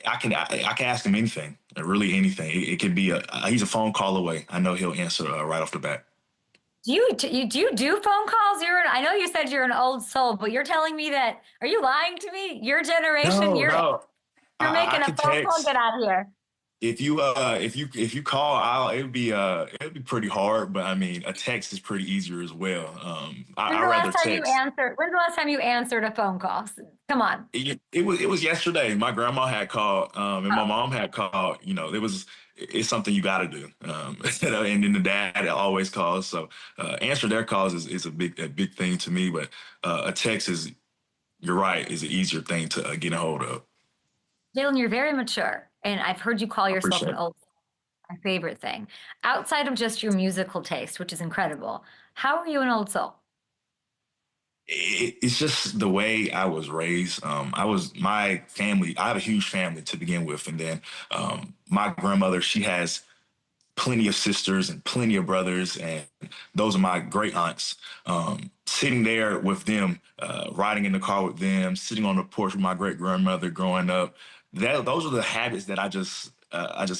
I can ask him anything, really anything. It could be he's a phone call away. I know he'll answer right off the bat. Do you do phone calls? I know you said you're an old soul, but you're telling me that, are you lying to me? Your generation, No. you're making I a can phone call. text. Get out of here. If you call, it'd be pretty hard, but I mean a text is pretty easier as well. I rather text. When's the last time you answered a phone call? Come on. It was yesterday. My grandma had called, and my mom had called. You know, it's something you got to do. And then the dad always calls, so answer their calls is a big thing to me. But a text is, you're right, is an easier thing to get a hold of. Jalon, you're very mature, and I've heard you call yourself an old. My favorite thing, outside of just your musical taste, which is incredible. How are you an old soul? It's just the way I was raised. My family, I have a huge family to begin with. And then my grandmother, she has plenty of sisters and plenty of brothers. And those are my great aunts. Sitting there with them, riding in the car with them, sitting on the porch with my great grandmother growing up. Those are the habits that I just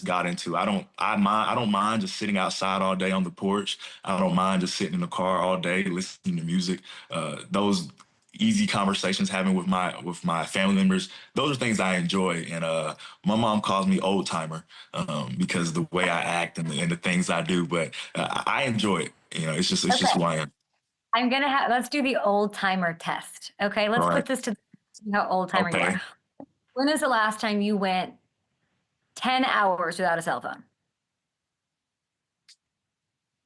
got into. I don't mind just sitting outside all day on the porch. I don't mind just sitting in the car all day listening to music. Those easy conversations having with my family members, those are things I enjoy. And my mom calls me old timer because of the way I act and the things I do. But I enjoy it. You know, it's just who I am. Let's do the old timer test. Okay, let's put this to see how old timer you are. When is the last time you went 10 hours without a cell phone?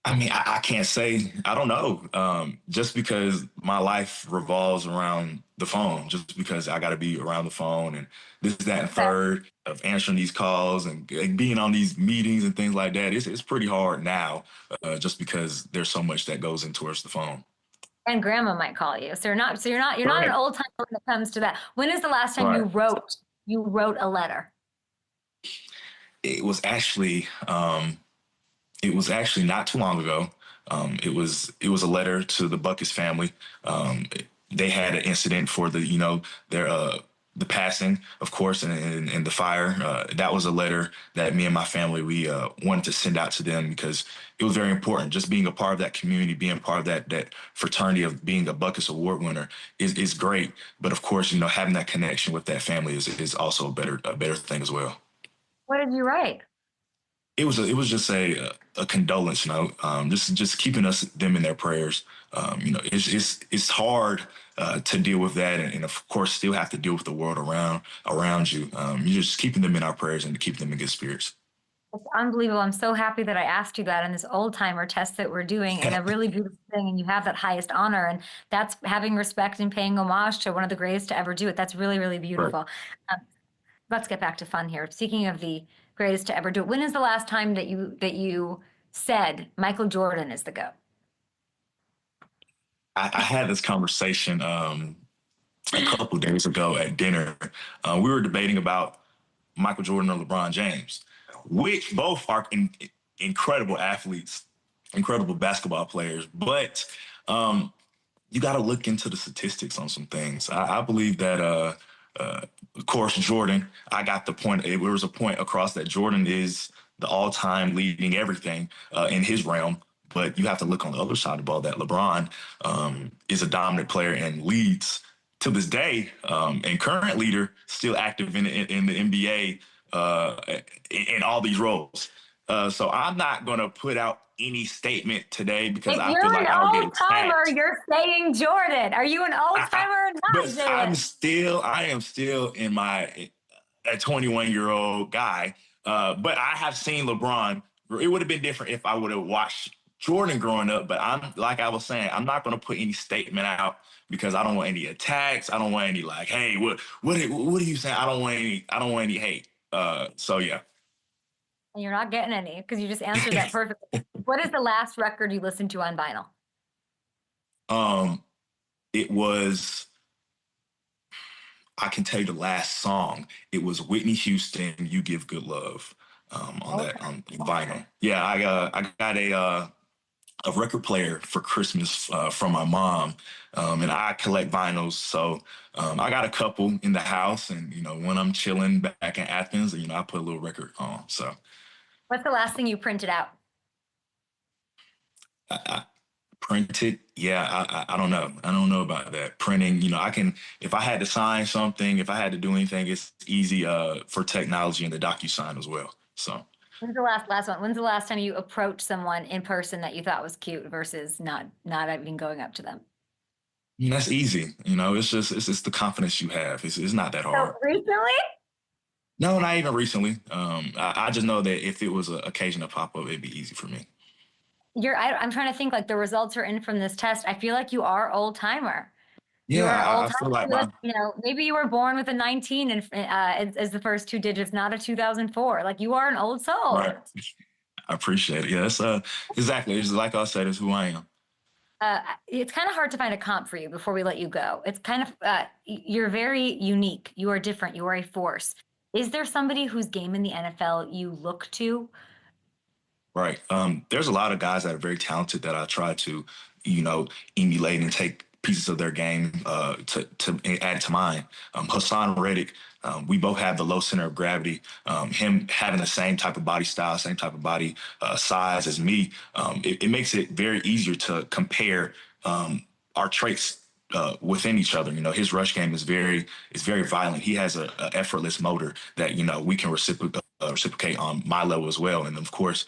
I mean, I can't say. I don't know. Just because my life revolves around the phone, just because I got to be around the phone and this, that, and third of answering these calls and being on these meetings and things like that. It's pretty hard now, just because there's so much that goes in towards the phone. And grandma might call you. So you're not an old timer when it comes to that. When is the last time you wrote a letter? It was actually not too long ago. It was a letter to the Buckets family. They had an incident for the passing, of course, and the fire. That was a letter that me and my family, we wanted to send out to them because it was very important. Just being a part of that community, being part of that fraternity of being a Buckets Award winner is great. But of course, having that connection with that family is also a better thing as well. What did you write? It was just a condolence note, just keeping them in their prayers. It's hard to deal with that, and of course, still have to deal with the world around you. You're just keeping them in our prayers and to keep them in good spirits. It's unbelievable. I'm so happy that I asked you that in this old timer test that we're doing, and a really beautiful thing. And you have that highest honor, and that's having respect and paying homage to one of the greatest to ever do it. That's really, really beautiful. Right. Let's get back to fun here. Speaking of the greatest to ever do it, when is the last time that you said Michael Jordan is the GOAT? I had this conversation a couple days ago at dinner. We were debating about Michael Jordan or LeBron James, which both are incredible athletes, incredible basketball players. But you got to look into the statistics on some things. I believe that, of course, Jordan, I got the point. There was a point across that Jordan is the all-time leading everything in his realm. But you have to look on the other side of the ball that LeBron is a dominant player and leads to this day, and current leader, still active in the NBA in all these roles. So I'm not going to put out any statement today because I feel like I'll get attacked. You're an old timer. You're saying Jordan. Are you an old timer or not? But I am still in my a 21-year-old guy. But I have seen LeBron. It would have been different if I would have watched Jordan growing up, but I was saying, I'm not going to put any statement out because I don't want any attacks. I don't want any hey, what are you saying? I don't want any hate. So yeah. And you're not getting any because you just answered that perfectly. What is the last record you listened to on vinyl? It was, I can tell you the last song. It was Whitney Houston, "You Give Good Love." on that on vinyl. Yeah, I got a record player for Christmas from my mom, and I collect vinyls. So I got a couple in the house, and when I'm chilling back in Athens, I put a little record on. So What's the last thing you printed out? I printed, yeah, I don't know. I don't know about that printing. I can, if I had to sign something, if I had to do anything, it's easy for technology and the DocuSign as well. So. When's the last one? When's the last time you approached someone in person that you thought was cute versus not even going up to them? That's easy. It's the confidence you have. It's not that hard. So recently? No, not even recently. I just know that if it was an occasion to pop up, it'd be easy for me. I'm trying to think, like, the results are in from this test. I feel like you are old timer. Yeah, I feel like maybe you were born with a 19 and as the first two digits, not a 2004. Like, you are an old soul. Right. I appreciate it. Yeah, that's exactly. It's like I said, it's who I am. It's kind of hard to find a comp for you before we let you go. It's kind of you're very unique. You are different. You are a force. Is there somebody whose game in the NFL you look to? Right. There's a lot of guys that are very talented that I try to, emulate and take pieces of their game to add to mine. Hassan Reddick, we both have the low center of gravity. Him having the same type of body style, same type of body size as me, it makes it very easier to compare our traits within each other. His rush game is very violent. He has a effortless motor that we can reciprocate on my level as well. And of course,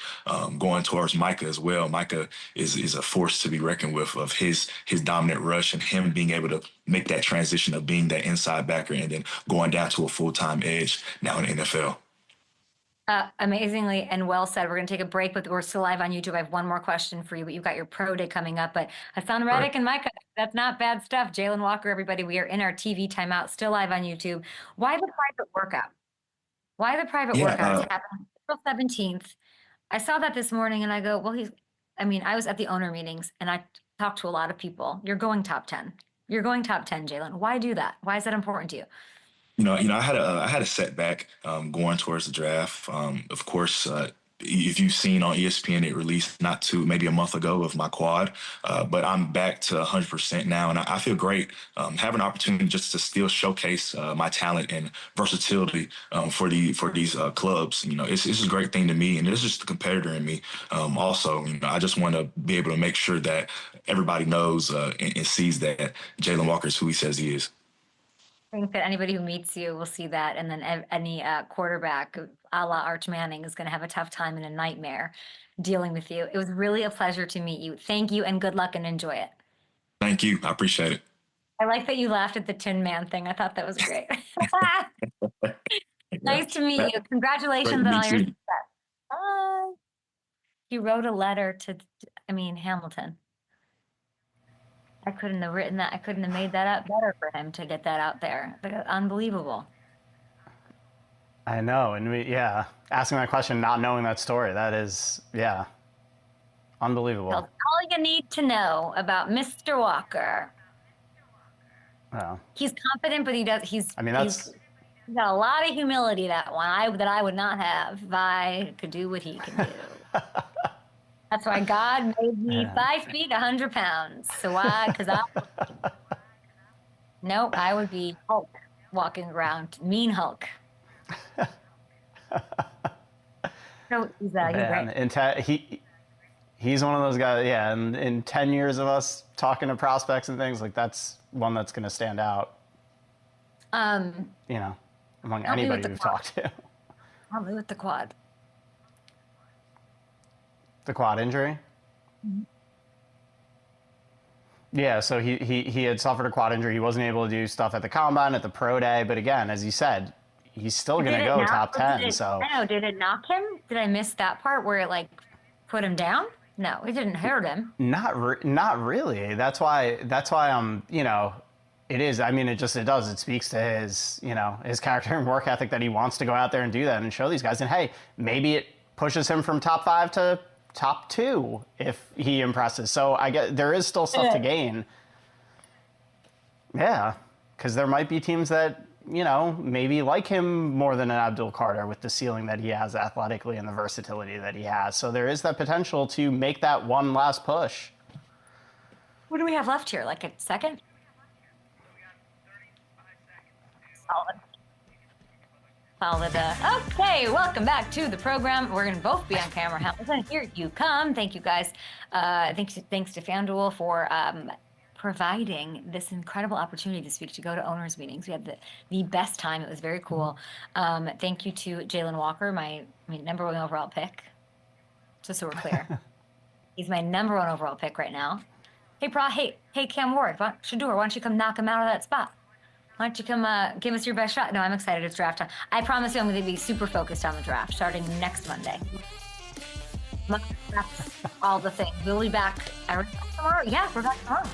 going towards Micah as well. Micah is a force to be reckoned with, of his dominant rush and him being able to make that transition of being that inside backer and then going down to a full-time edge now in the NFL. Amazingly and well said. We're going to take a break, but we're still live on YouTube. I have one more question for you, but you've got your pro day coming up. But Hassan Reddick and Micah, that's not bad stuff. Jalon Walker, everybody, we are in our TV timeout, still live on YouTube. Why the private workout? Why the private workout? It's happening April 17th. I saw that this morning and I go, well, I was at the owner meetings and I talked to a lot of people. You're going top 10. You're going top 10, Jalon. Why do that? Why is that important to you? I had a setback going towards the draft. Of course, if you've seen on ESPN, it released maybe a month ago of my quad, but I'm back to 100% now, and I feel great. Have an opportunity just to still showcase my talent and versatility for these clubs. It's a great thing to me, and it's just the competitor in me. Also, I just want to be able to make sure that everybody knows and sees that Jalon Walker is who he says he is. I think that anybody who meets you will see that, and then any quarterback a la Arch Manning is going to have a tough time and a nightmare dealing with you. It was really a pleasure to meet you. Thank you, and good luck, and enjoy it. Thank you. I appreciate it. I like that you laughed at the Tin Man thing. I thought that was great. Nice to meet you. Congratulations on all your success. Bye. You wrote a letter to, Hamilton. I couldn't have written that. I couldn't have made that up better for him to get that out there. Unbelievable. I know. And asking that question, not knowing that story, that is, unbelievable. That's all you need to know about Mr. Walker. Well, he's confident, but he's got a lot of humility, that one, that I would not have if I could do what he can do. That's why God made me 5 feet, 100 pounds. So why? Because I would be Hulk walking around, mean Hulk. So he's great. He's one of those guys. Yeah, and in 10 years of us talking to prospects and things, that's one that's going to stand out. Among anybody we've talked to. Help me with the quad. The quad injury? Mm-hmm. Yeah, so he had suffered a quad injury. He wasn't able to do stuff at the combine, at the pro day. But again, as you said, he's still going to go top 10. I know. Did it knock him? Did I miss that part where it put him down? No, it didn't hurt him. Not really. That's why I'm, it is. It does. It speaks to his, his character and work ethic that he wants to go out there and do that and show these guys. And hey, maybe it pushes him from top 5 to top 2 if he impresses. So I guess there is still stuff to gain. Yeah, because there might be teams that maybe like him more than an Abdul Carter with the ceiling that he has athletically and the versatility that he has. So there is that potential to make that one last push. What do we have left here? Like a second? Solid. Okay, welcome back to the program. We're going to both be on camera. Hamilton, here you come. Thank you, guys. Thanks to FanDuel for providing this incredible opportunity this week to go to owners' meetings. We had the best time. It was very cool. Thank you to Jalon Walker, my number 1 overall pick. Just so we're clear. He's my number 1 overall pick right now. Hey, Cam Ward, Shador, why don't you come knock him out of that spot? Why don't you come give us your best shot? No, I'm excited. It's draft time. I promise you I'm going to be super focused on the draft starting next Monday. All the things. We'll be back tomorrow. Yeah, we're back tomorrow.